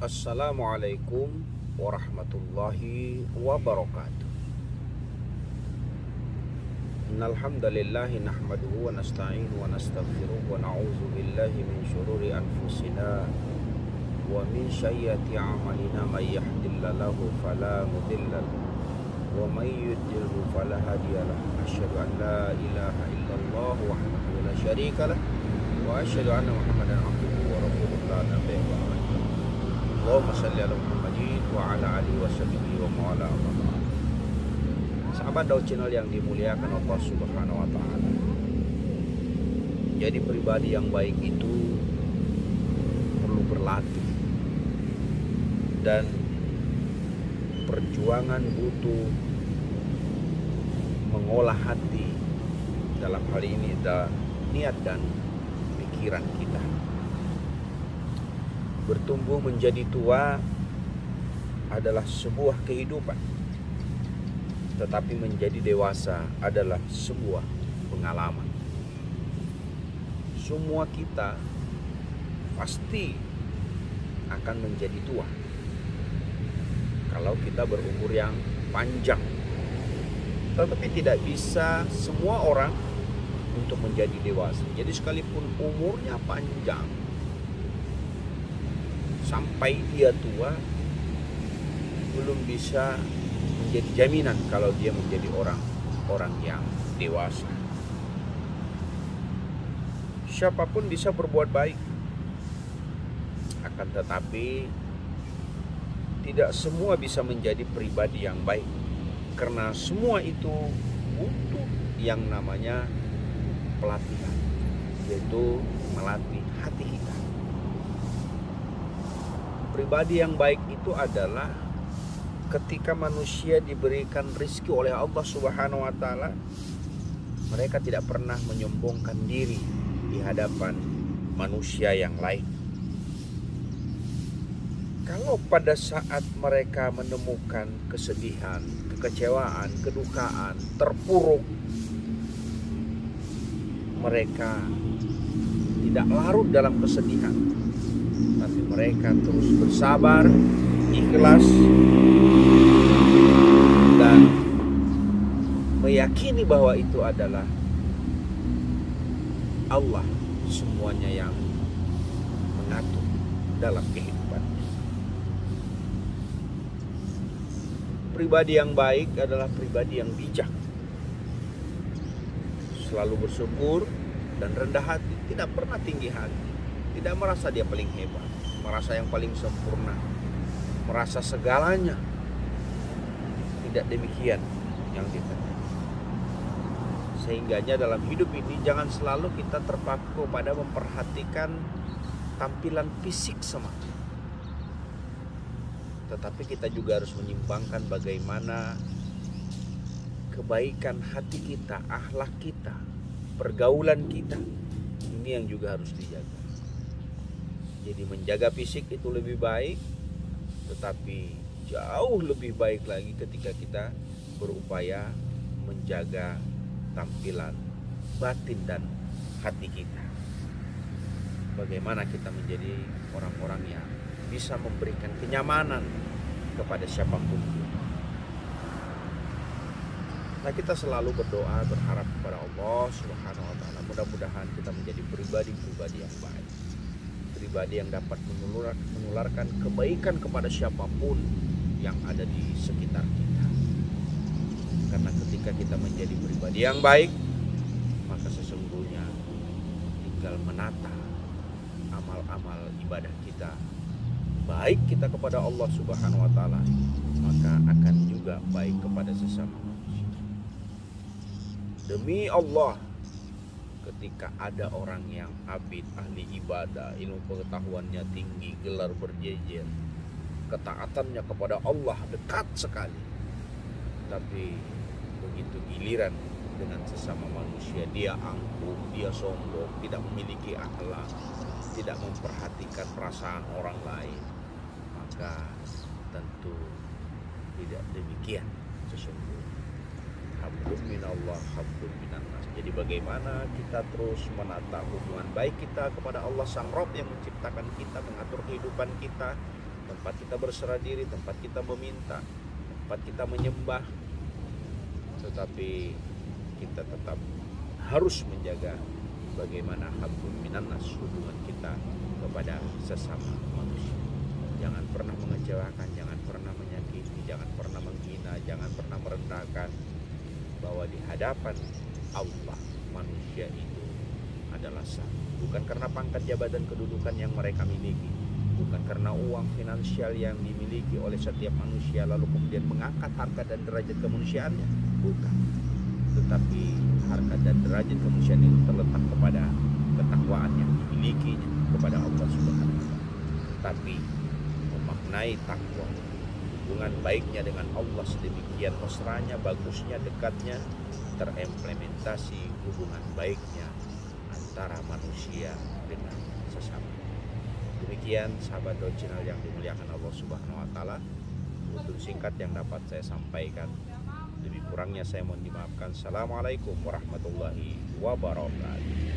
Assalamualaikum warahmatullahi wabarakatuh. Innal hamdalillah nahmaduhu wa nasta'inu wa nastaghfiruh wa na'udzu billahi min syururi anfusina wa min sayyiati a'malina may yahdihillahu fala mudilla lahu wa may yudlil fala hadiya lahu. Asyhadu an la ilaha illallah wahdahu la syarika lah wa asyhadu anna Muhammadan abduhu wa rasuluh la nabiyya ba'dahu. Allahumma shalli ala Muhammadin wa ala alihi wa sahbihi wa mawala. Sahabat Daud Channel yang dimuliakan Allah Subhanahu wa taala. Jadi pribadi yang baik itu perlu berlatih. Dan perjuangan butuh mengolah hati, dalam hal ini adalah niat dan pikiran kita. Bertumbuh menjadi tua adalah sebuah kehidupan, tetapi menjadi dewasa adalah sebuah pengalaman. Semua kita pasti akan menjadi tua kalau kita berumur yang panjang, tetapi tidak bisa semua orang untuk menjadi dewasa. Jadi sekalipun umurnya panjang, sampai dia tua belum bisa menjadi jaminan kalau dia menjadi orang yang dewasa. Siapapun bisa berbuat baik, akan tetapi tidak semua bisa menjadi pribadi yang baik, karena semua itu butuh yang namanya pelatihan, yaitu melatih hati kita. Pribadi yang baik itu adalah ketika manusia diberikan rezeki oleh Allah Subhanahu wa taala, mereka tidak pernah menyombongkan diri di hadapan manusia yang lain. Kalau pada saat mereka menemukan kesedihan, kekecewaan, kedukaan, terpuruk, mereka tidak larut dalam kesedihan, tapi mereka terus bersabar, ikhlas, dan meyakini bahwa itu adalah Allah semuanya yang mengatur dalam kehidupannya. Pribadi yang baik adalah pribadi yang bijak, selalu bersyukur dan rendah hati, tidak pernah tinggi hati, tidak merasa dia paling hebat, merasa yang paling sempurna, merasa segalanya. Tidak demikian yang kita. Sehingganya dalam hidup ini jangan selalu kita terpaku pada memperhatikan tampilan fisik semata, tetapi kita juga harus menyimbangkan bagaimana kebaikan hati kita, akhlak kita, pergaulan kita. Ini yang juga harus dijaga. Jadi menjaga fisik itu lebih baik, tetapi jauh lebih baik lagi ketika kita berupaya menjaga tampilan batin dan hati kita. Bagaimana kita menjadi orang-orang yang bisa memberikan kenyamanan kepada siapapun. Nah, kita selalu berdoa, berharap kepada Allah Subhanahu wa taala, mudah-mudahan kita menjadi pribadi-pribadi yang baik, pribadi yang dapat menularkan kebaikan kepada siapapun yang ada di sekitar kita. Karena ketika kita menjadi pribadi yang baik, maka sesungguhnya tinggal menata amal-amal ibadah kita, baik kita kepada Allah Subhanahu wa taala, maka akan juga baik kepada sesama manusia. Demi Allah, ketika ada orang yang abid, ahli ibadah, ilmu pengetahuannya tinggi, gelar berjejer, ketaatannya kepada Allah dekat sekali, tapi begitu giliran dengan sesama manusia, dia angkuh, dia sombong, tidak memiliki akhlak, tidak memperhatikan perasaan orang lain, maka tentu tidak demikian sesungguhnya. Hamdun minallah, hamdun minannas. Jadi bagaimana kita terus menata hubungan baik kita kepada Allah Sang Rob yang menciptakan kita, mengatur kehidupan kita, tempat kita berserah diri, tempat kita meminta, tempat kita menyembah. Tetapi kita tetap harus menjaga bagaimana hablum minannas, hubungan kita kepada sesama manusia. Jangan pernah mengecewakan, jangan pernah menyakiti, jangan pernah menghina, jangan pernah merendahkan. Bahwa di hadapan Allah manusia itu adalah sama. Bukan karena pangkat jabatan kedudukan yang mereka miliki, bukan karena uang finansial yang dimiliki oleh setiap manusia lalu kemudian mengangkat harkat dan derajat kemanusiaannya, bukan. Tetapi harkat dan derajat kemanusiaan itu terletak kepada ketakwaan yang dimilikinya kepada Allah Subhanahu wa taala. Tapi memaknai takwa, hubungan baiknya dengan Allah sedemikian mesranya, bagusnya, dekatnya, terimplementasi hubungan baiknya antara manusia dengan sesama. Demikian sahabat original yang dimuliakan Allah Subhanahu wa taala, untuk singkat yang dapat saya sampaikan. Lebih kurangnya saya mohon dimaafkan. Assalamualaikum warahmatullahi wabarakatuh.